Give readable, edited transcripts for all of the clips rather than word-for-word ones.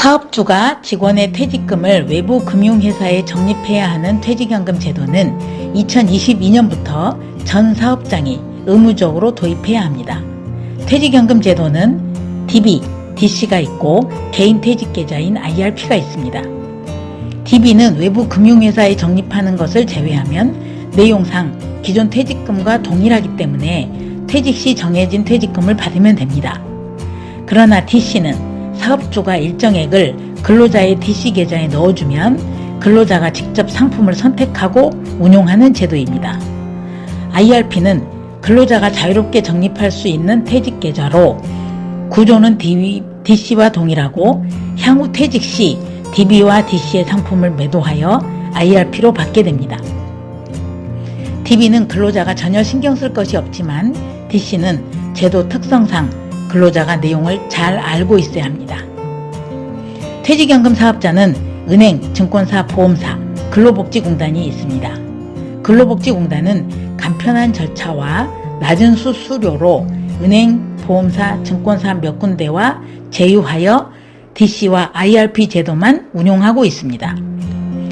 사업주가 직원의 퇴직금을 외부 금융회사에 적립해야 하는 퇴직연금 제도는 2022년부터 전 사업장이 의무적으로 도입해야 합니다. 퇴직연금 제도는 DB, DC가 있고 개인 퇴직계좌인 IRP가 있습니다. DB는 외부 금융회사에 적립하는 것을 제외하면 내용상 기존 퇴직금과 동일하기 때문에 퇴직 시 정해진 퇴직금을 받으면 됩니다. 그러나 DC는 사업주가 일정액을 근로자의 DC 계좌에 넣어주면 근로자가 직접 상품을 선택하고 운용하는 제도입니다. IRP는 근로자가 자유롭게 적립할 수 있는 퇴직 계좌로 구조는 DC와 동일하고 향후 퇴직 시 DB와 DC의 상품을 매도하여 IRP로 받게 됩니다. DB는 근로자가 전혀 신경 쓸 것이 없지만 DC는 제도 특성상 근로자가 내용을 잘 알고 있어야 합니다. 퇴직연금 사업자는 은행, 증권사, 보험사, 근로복지공단이 있습니다. 근로복지공단은 간편한 절차와 낮은 수수료로 은행, 보험사, 증권사 몇 군데와 제휴하여 DC와 IRP 제도만 운용하고 있습니다.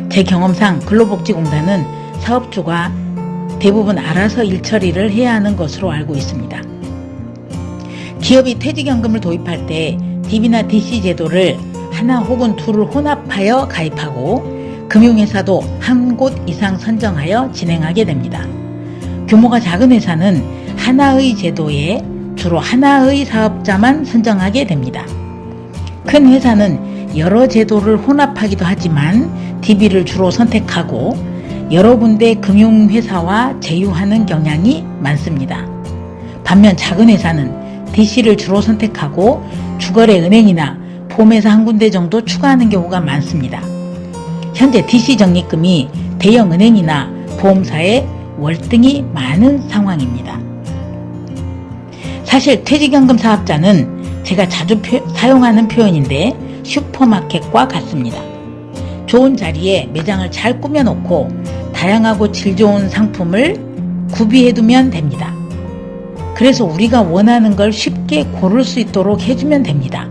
제 경험상 근로복지공단은 사업주가 대부분 알아서 일처리를 해야 하는 것으로 알고 있습니다. 기업이 퇴직연금을 도입할 때 DB나 DC 제도를 하나 혹은 둘을 혼합하여 가입하고 금융회사도 한 곳 이상 선정하여 진행하게 됩니다. 규모가 작은 회사는 하나의 제도에 주로 하나의 사업자만 선정하게 됩니다. 큰 회사는 여러 제도를 혼합하기도 하지만 DB를 주로 선택하고 여러 군데 금융회사와 제휴하는 경향이 많습니다. 반면 작은 회사는 DC를 주로 선택하고 주거래 은행이나 보험회사 한 군데 정도 추가하는 경우가 많습니다. 현재 DC 적립금이 대형 은행이나 보험사에 월등히 많은 상황입니다. 사실 퇴직연금 사업자는 제가 자주 사용하는 표현인데 슈퍼마켓과 같습니다. 좋은 자리에 매장을 잘 꾸며놓고 다양하고 질 좋은 상품을 구비해두면 됩니다. 그래서 우리가 원하는 걸 쉽게 고를 수 있도록 해주면 됩니다.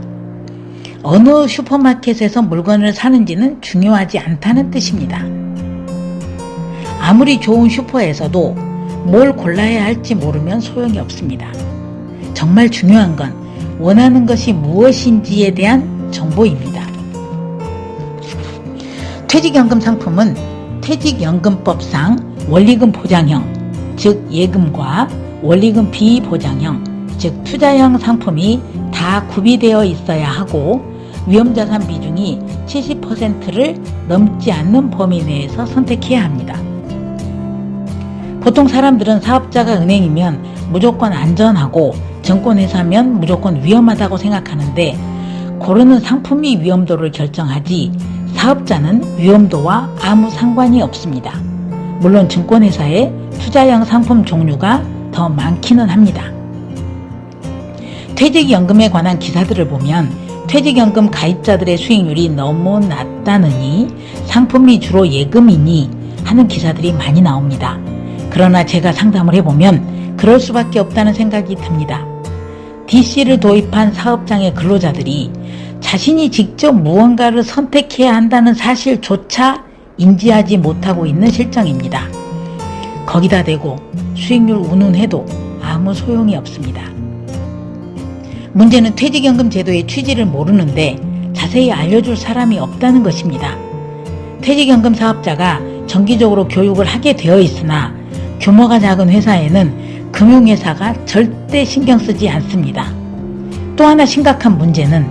어느 슈퍼마켓에서 물건을 사는지는 중요하지 않다는 뜻입니다. 아무리 좋은 슈퍼에서도 뭘 골라야 할지 모르면 소용이 없습니다. 정말 중요한 건 원하는 것이 무엇인지에 대한 정보입니다. 퇴직연금 상품은 퇴직연금법상 원리금 보장형, 즉 예금과 원리금 비보장형, 즉 투자형 상품이 다 구비되어 있어야 하고 위험자산 비중이 70%를 넘지 않는 범위 내에서 선택해야 합니다. 보통 사람들은 사업자가 은행이면 무조건 안전하고 증권회사면 무조건 위험하다고 생각하는데 고르는 상품이 위험도를 결정하지 사업자는 위험도와 아무 상관이 없습니다. 물론 증권회사의 투자형 상품 종류가 더 많기는 합니다. 퇴직연금에 관한 기사들을 보면 퇴직연금 가입자들의 수익률이 너무 낮다느니 상품이 주로 예금이니 하는 기사들이 많이 나옵니다. 그러나 제가 상담을 해보면 그럴 수밖에 없다는 생각이 듭니다. DC를 도입한 사업장의 근로자들이 자신이 직접 무언가를 선택해야 한다는 사실조차 인지하지 못하고 있는 실정입니다. 거기다 대고 수익률 운운해도 아무 소용이 없습니다. 문제는 퇴직연금 제도의 취지를 모르는데 자세히 알려줄 사람이 없다는 것입니다. 퇴직연금 사업자가 정기적으로 교육을 하게 되어 있으나 규모가 작은 회사에는 금융회사가 절대 신경 쓰지 않습니다. 또 하나 심각한 문제는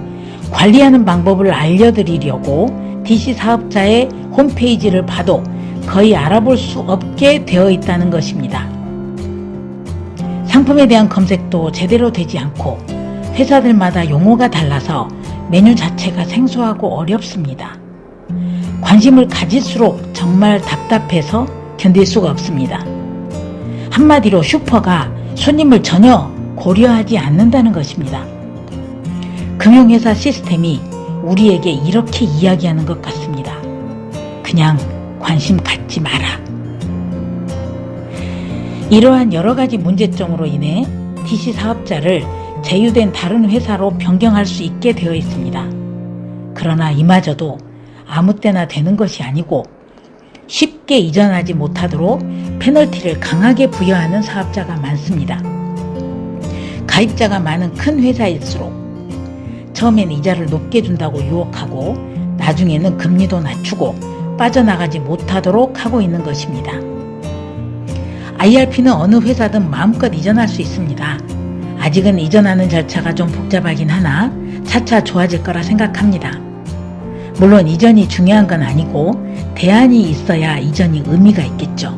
관리하는 방법을 알려드리려고 DC 사업자의 홈페이지를 봐도 거의 알아볼 수 없게 되어 있다는 것입니다. 상품에 대한 검색도 제대로 되지 않고 회사들마다 용어가 달라서 메뉴 자체가 생소하고 어렵습니다. 관심을 가질수록 정말 답답해서 견딜 수가 없습니다. 한마디로 슈퍼가 손님을 전혀 고려하지 않는다는 것입니다. 금융회사 시스템이 우리에게 이렇게 이야기하는 것 같습니다. 그냥 관심 갖지 마라. 이러한 여러 가지 문제점으로 인해 DC 사업자를 제휴된 다른 회사로 변경할 수 있게 되어 있습니다. 그러나 이마저도 아무 때나 되는 것이 아니고 쉽게 이전하지 못하도록 페널티를 강하게 부여하는 사업자가 많습니다. 가입자가 많은 큰 회사일수록 처음엔 이자를 높게 준다고 유혹하고 나중에는 금리도 낮추고 빠져나가지 못하도록 하고 있는 것입니다. IRP는 어느 회사든 마음껏 이전할 수 있습니다. 아직은 이전하는 절차가 좀 복잡하긴 하나 차차 좋아질 거라 생각합니다. 물론 이전이 중요한 건 아니고 대안이 있어야 이전이 의미가 있겠죠.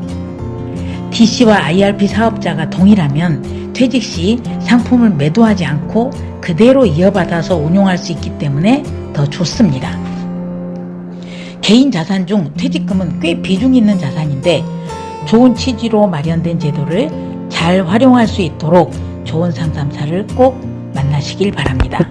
DC와 IRP 사업자가 동일하면 퇴직 시 상품을 매도하지 않고 그대로 이어받아서 운용할 수 있기 때문에 더 좋습니다. 개인 자산 중 퇴직금은 꽤 비중 있는 자산인데 좋은 취지로 마련된 제도를 잘 활용할 수 있도록 좋은 상담사를 꼭 만나시길 바랍니다.